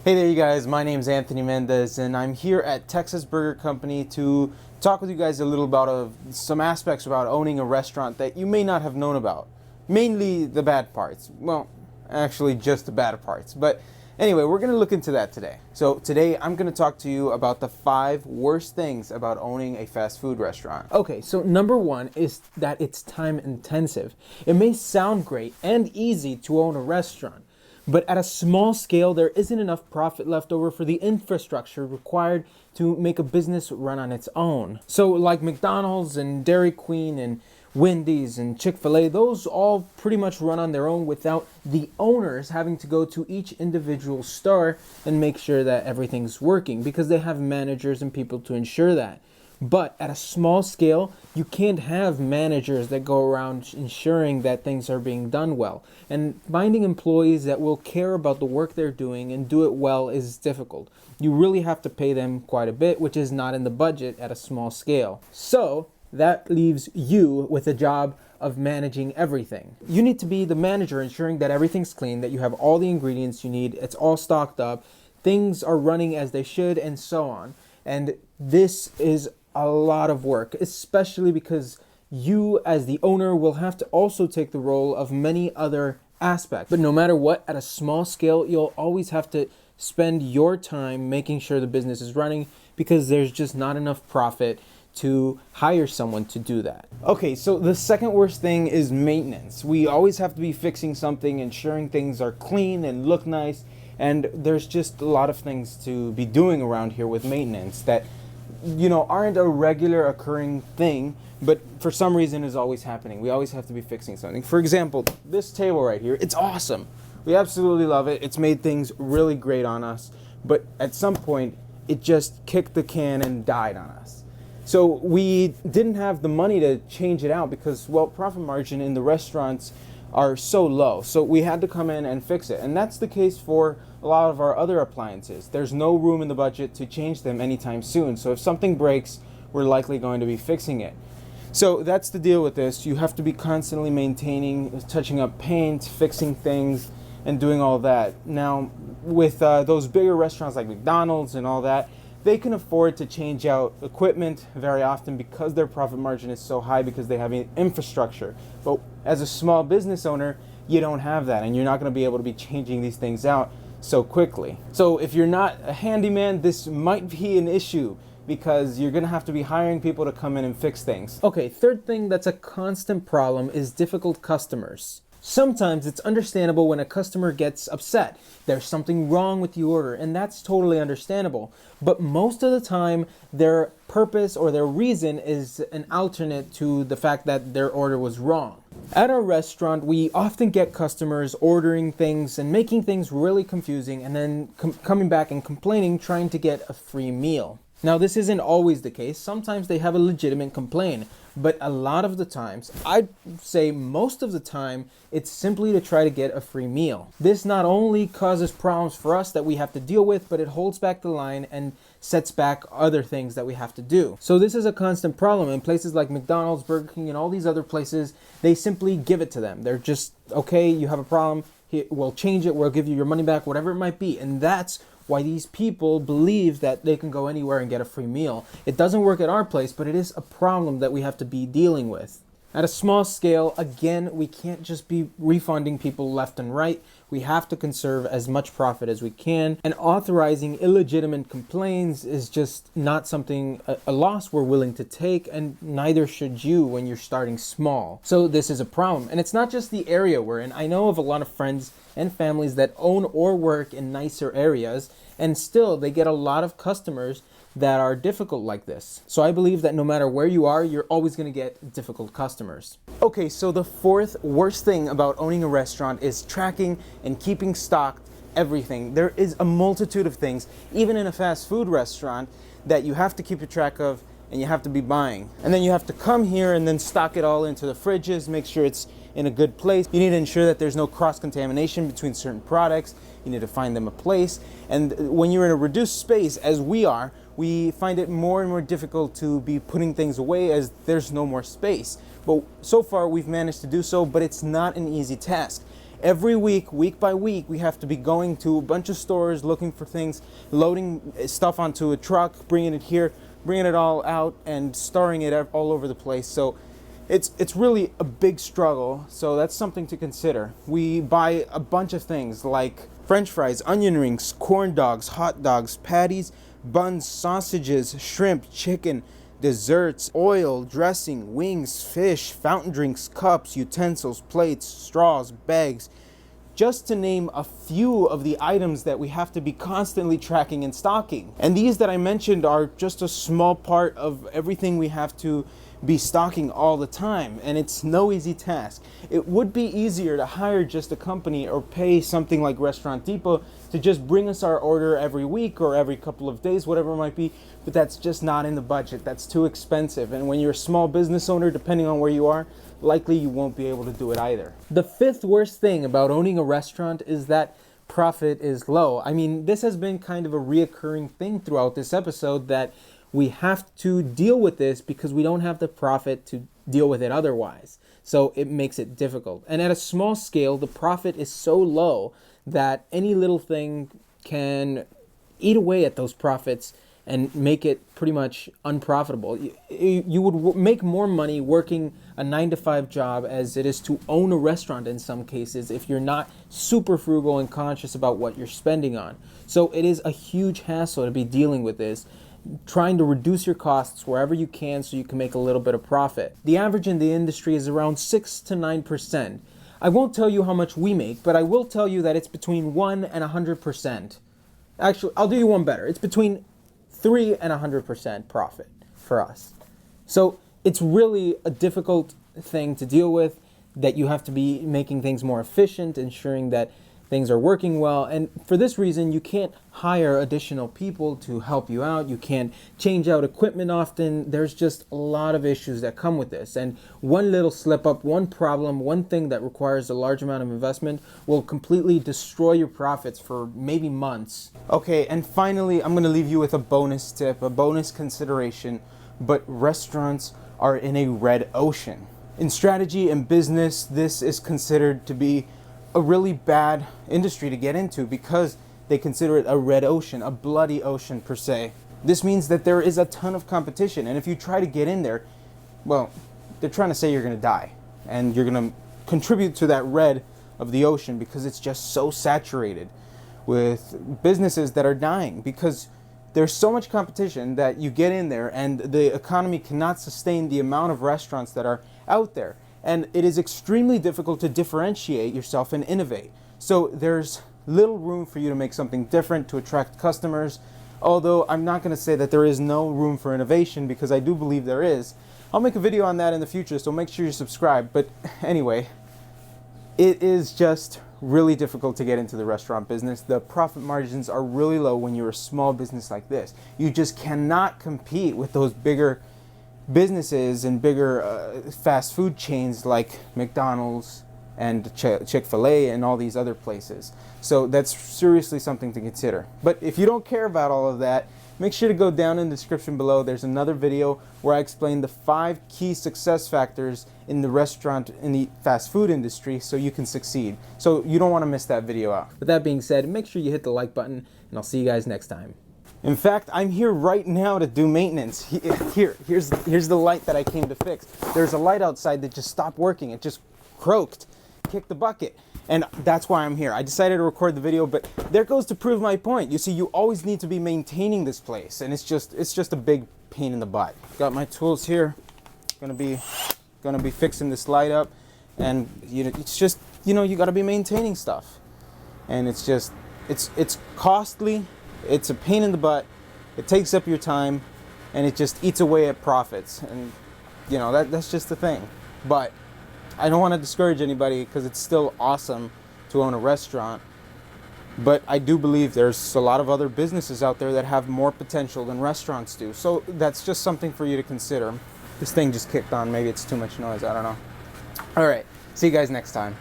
Hey there you guys, my name's Anthony Mendez and I'm here at Texas Burger Company to talk with you guys a little about some aspects about owning a restaurant that you may not have known about. Mainly the bad parts. Well, actually just the bad parts. But anyway, we're going to look into that today. So today I'm going to talk to you about the 5 worst things about owning a fast food restaurant. Okay, so number 1 is that it's time intensive. It may sound great and easy to own a restaurant, but at a small scale, there isn't enough profit left over for the infrastructure required to make a business run on its own. So like McDonald's and Dairy Queen and Wendy's and Chick-fil-A, those all pretty much run on their own without the owners having to go to each individual store and make sure that everything's working, because they have managers and people to ensure that. But at a small scale, you can't have managers that go around ensuring that things are being done well. And finding employees that will care about the work they're doing and do it well is difficult. You really have to pay them quite a bit, which is not in the budget at a small scale. So that leaves you with a job of managing everything. You need to be the manager, ensuring that everything's clean, that you have all the ingredients you need, it's all stocked up, things are running as they should, and so on. And this is a lot of work, especially because you as the owner will have to also take the role of many other aspects. But no matter what, at a small scale, you'll always have to spend your time making sure the business is running, because there's just not enough profit to hire someone to do that. Okay, so the second worst thing is maintenance. We always have to be fixing something, ensuring things are clean and look nice, and there's just a lot of things to be doing around here with maintenance that aren't a regular occurring thing, but for some reason is always happening. We always have to be fixing something. For example, this table right here, it's awesome. We absolutely love it. It's made things really great on us, but at some point it just kicked the can and died on us. So we didn't have the money to change it out because, well, profit margin in the restaurants are so low. So we had to come in and fix it. And that's the case for a lot of our other appliances. There's no room in the budget to change them anytime soon. So if something breaks, we're likely going to be fixing it. So that's the deal with this. You have to be constantly maintaining, touching up paint, fixing things, and doing all that. Now, with those bigger restaurants like McDonald's and all that, they can afford to change out equipment very often because their profit margin is so high, because they have infrastructure. But as a small business owner, you don't have that, and you're not going to be able to be changing these things out so quickly. So if you're not a handyman, this might be an issue, because you're going to have to be hiring people to come in and fix things. Okay, third thing that's a constant problem is difficult customers. Sometimes it's understandable when a customer gets upset. There's something wrong with the order, and that's totally understandable. But most of the time, their purpose or their reason is an alternate to the fact that their order was wrong. At our restaurant, we often get customers ordering things and making things really confusing, and then coming back and complaining, trying to get a free meal. Now, this isn't always the case. Sometimes they have a legitimate complaint, but a lot of the times, I'd say most of the time, it's simply to try to get a free meal. This not only causes problems for us that we have to deal with, but it holds back the line and sets back other things that we have to do. So this is a constant problem in places like McDonald's, Burger King, and all these other places. They simply give it to them. They're just, okay, you have a problem, we'll change it, we'll give you your money back, whatever it might be. And that's why these people believe that they can go anywhere and get a free meal. It doesn't work at our place, but it is a problem that we have to be dealing with. At a small scale, again, we can't just be refunding people left and right. We have to conserve as much profit as we can, and authorizing illegitimate complaints is just not something, a loss we're willing to take, and neither should you when you're starting small. So this is a problem, and it's not just the area we're in. I know of a lot of friends and families that own or work in nicer areas, and still they get a lot of customers that are difficult like this. So I believe that no matter where you are, you're always going to get difficult customers. Okay, so the 4th worst thing about owning a restaurant is tracking and keeping stocked everything. There is a multitude of things, even in a fast food restaurant, that you have to keep a track of and you have to be buying. And then you have to come here and then stock it all into the fridges, make sure it's in a good place. You need to ensure that there's no cross-contamination between certain products. You need to find them a place. And when you're in a reduced space, as we are, we find it more and more difficult to be putting things away as there's no more space. But so far we've managed to do so, but it's not an easy task. every week, week by week, we have to be going to a bunch of stores, looking for things, loading stuff onto a truck, bringing it here, bringing it all out, and storing it all over the place. So it's really a big struggle. So that's something to consider. We buy a bunch of things like French fries, onion rings, corn dogs, hot dogs, patties, buns, sausages, shrimp, chicken, desserts, oil, dressing, wings, fish, fountain drinks, cups, utensils, plates, straws, bags, just to name a few of the items that we have to be constantly tracking and stocking. And these that I mentioned are just a small part of everything we have to be stocking all the time, and it's no easy task. It would be easier to hire just a company or pay something like Restaurant Depot to just bring us our order every week or every couple of days, whatever it might be, but that's just not in the budget. That's too expensive, and when you're a small business owner, depending on where you are, likely you won't be able to do it either. The fifth worst thing about owning a restaurant is that profit is low. I mean, this has been kind of a reoccurring thing throughout this episode, that we have to deal with this because we don't have the profit to deal with it otherwise. So it makes it difficult. And at a small scale, the profit is so low that any little thing can eat away at those profits and make it pretty much unprofitable. You would make more money working a 9-to-5 job as it is to own a restaurant in some cases if you're not super frugal and conscious about what you're spending on. So it is a huge hassle to be dealing with this, trying to reduce your costs wherever you can so you can make a little bit of profit. The average in the industry is around 6 to 9%. I won't tell you how much we make, but I will tell you that it's between 1 and 100%. Actually, I'll do you one better. It's between 3 and 100% profit for us. So it's really a difficult thing to deal with, that you have to be making things more efficient, ensuring that things are working well, and for this reason you can't hire additional people to help you out. You can't change out equipment often. There's just a lot of issues that come with this, and one little slip up, one problem, one thing that requires a large amount of investment will completely destroy your profits for maybe months. Okay, and finally, I'm going to leave you with a bonus tip, a bonus consideration, but restaurants are in a red ocean. In strategy and business, this is considered to be a really bad industry to get into because they consider it a red ocean, a bloody ocean per se. This means that there is a ton of competition, and if you try to get in there, well, they're trying to say you're going to die, and you're going to contribute to that red of the ocean because it's just so saturated with businesses that are dying because there's so much competition that you get in there and the economy cannot sustain the amount of restaurants that are out there. And it is extremely difficult to differentiate yourself and innovate. So there's little room for you to make something different to attract customers. Although I'm not going to say that there is no room for innovation, because I do believe there is. I'll make a video on that in the future, so make sure you subscribe. But anyway, it is just really difficult to get into the restaurant business. The profit margins are really low when you're a small business like this. You just cannot compete with those bigger businesses and bigger fast food chains like McDonald's and Chick-fil-A and all these other places. So that's seriously something to consider. But if you don't care about all of that, make sure to go down in the description below. There's another video where I explain the 5 key success factors in the restaurant, in the fast food industry, so you can succeed. So you don't want to miss that video out. With that being said, make sure you hit the like button, and I'll see you guys next time. In fact, I'm here right now to do maintenance. Here's the light that I came to fix. There's a light outside that just stopped working. It just croaked, kicked the bucket. And that's why I'm here. I decided to record the video, but there goes to prove my point. You see, you always need to be maintaining this place, and it's just a big pain in the butt. Got my tools here. Gonna be fixing this light up, and it's just, you got to be maintaining stuff. And it's costly. It's a pain in the butt. It takes up your time, and it just eats away at profits. And that's just the thing. But I don't want to discourage anybody, because it's still awesome to own a restaurant. But I do believe there's a lot of other businesses out there that have more potential than restaurants do. So that's just something for you to consider. This thing just kicked on. Maybe it's too much noise. I don't know. All right. See you guys next time.